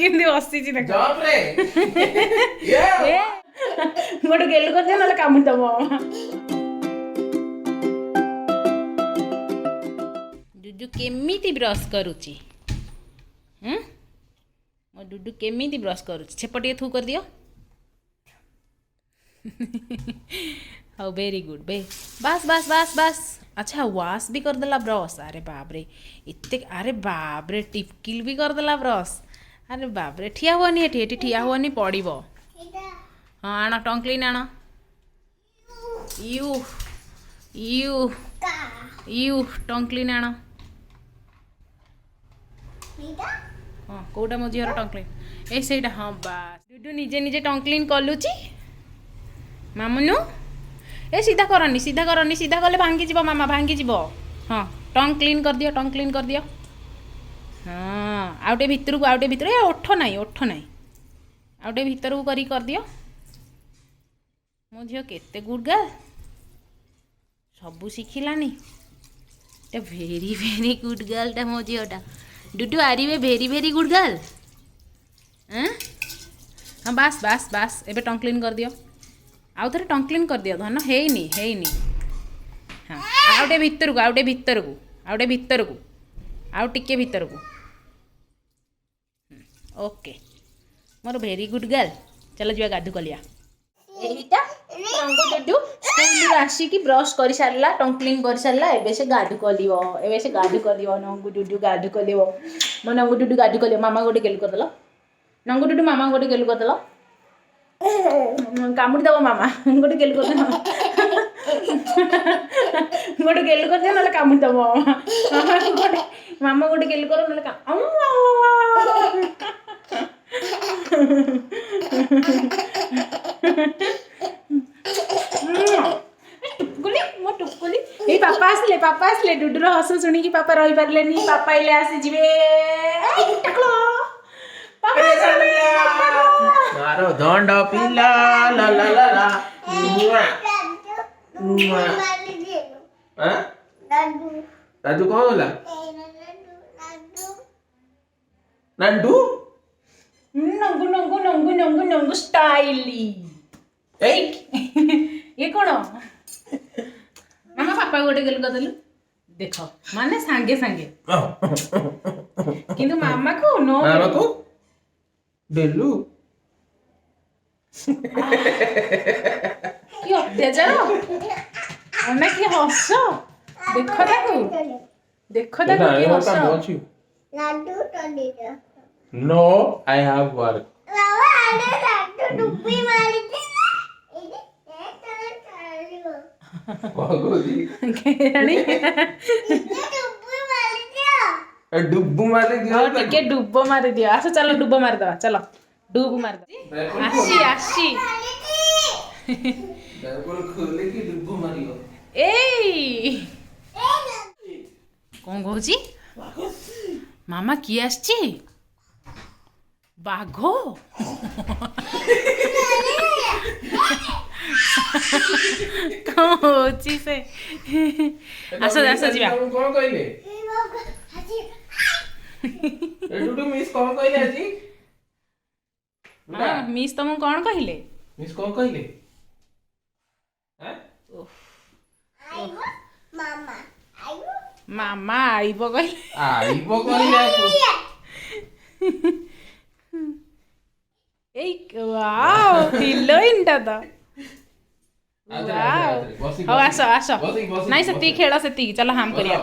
କେମିତି ବସିଛି ଦେଖ ଗୋଟେ ଗେଲୁ କରିଦିଅ ନହେଲେ କାମୁଡ଼ି ଦବ। ଡୁଡୁ କେମିତି ବ୍ରଶ କରୁଛି? ମୋ ଡୁଡୁ କେମିତି ବ୍ରଶ କରୁଛି? ଛେପ ଟିକେ ଥୁ କରିଦିଅ। हाँ वेरी गुड बे बस बस बस बस। अच्छा वाश भी करदेला ब्रश। अरे बाप रे इतने अरे बाप रे टिपकिल भी करदेला ब्रश। अरे बाप रे ठिया हुआनी एठी ठिया हुआनी पड़ब। हाँ आण टंकलिन आण। यू यू यू टंकलिन आण। हाँ कौटा मो झीर टंकलिन ए सेटा। हाँ बास डुडू निजे निजे टंकलिन कलुची। मामुनु ए सीधा करनी सीधा कले भांगी जीव मामा भांगी जीव। हाँ टंग क्लीन कर दियो टंग क्लीन कर दियो। हाँ आउटे भितर को आउटे भितर ए ओठ नहीं आउटे भितर को कर दियो। मो झील केते गुड गर्ल सबू शिखिलानी। भेरी भेरी गुड गर्ल टा मो झीलटा। डुडू आरी वे भेरी भेरी गुड गर्ल। हाँ बास बास बास एबे टंग क्लीन कर दियो। आउ थे टंग क्लीन कर दियो धन हैनी। हाँ आउटे भितर को आउटे भितर को आउ टिके भितर को। Okay more very good girl. चलो जा गाधु कलिया। एटा रंगो डुडू स्कूल आसिकी ब्रश कर सारला टंग क्लीन कर सारला। एबे से गाधु कलियो नंगू डुडू गाधु कलियो। मो नंगू डुडू गाधु कलियो। मामा गोटे गेल कर देला नंगू डुडू मामा गोटे गेल कर देला। कामुड़ी दब मामा गोटे गेल कर गोटे गेल कर ना कामुड़ी दब मामा गोटे गेल कर ना टुकुली मो टुकुली ए पापा आसले डुडूर हस शुणी पापा रही पारे पापा इले आसी जीवे। मारो दंड पिला ला ला ला ला राजू कौन होला? नंदू नंगू स्टाइली। ये कौन मामा पापा गोटे गेल कर देलु देख माने सांगे सांगे किंतु मामा को डेलू कि अत्याचार अन्ना कि हस देख ताकू कि हस। No I have work. डुब्बू मार दियो टिके डुब्बो मार दियो। आस चलो डुब्बो मार दवा चलो डुब मार दो। आसी खोले कि डुब्बू मारियो। ए कौन कहूची मामा किए आसची बाघ कौन होची से आस आस जीवा कौन कहले डुडू मिस कौन कहले आजी? हां मिस तुम कौन कहले? मिस कौन कहले? हैं मामा आइबो कहले ए वाओ हिलोइनटा तो वाओ आसो नहीं से खेल से चलो हम करिया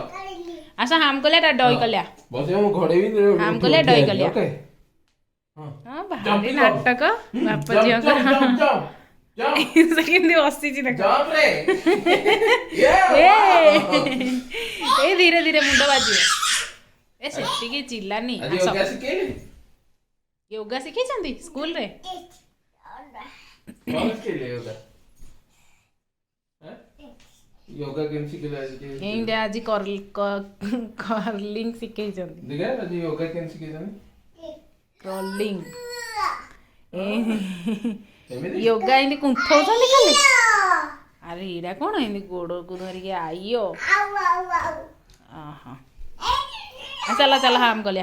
आस हम कलिया डई कलिया हम कलिया डई कलिया। हाँ भारी नाटक बाप झील केमती बसी देख धीरे धीरे मुंड बाजी ए से चिल्लानी। योगा शिखी स्कूल रे योगा केम शिखेला एंड आज कर्लिंग शिखै जंदी देखा आज योगा केम शिखै जंदी कर्लिंग योगा इंदी कुंठौ जंदी खाली। अरे एडा कोन इंदी गोड़ को धरि के आइयो आहा चला चला हम कले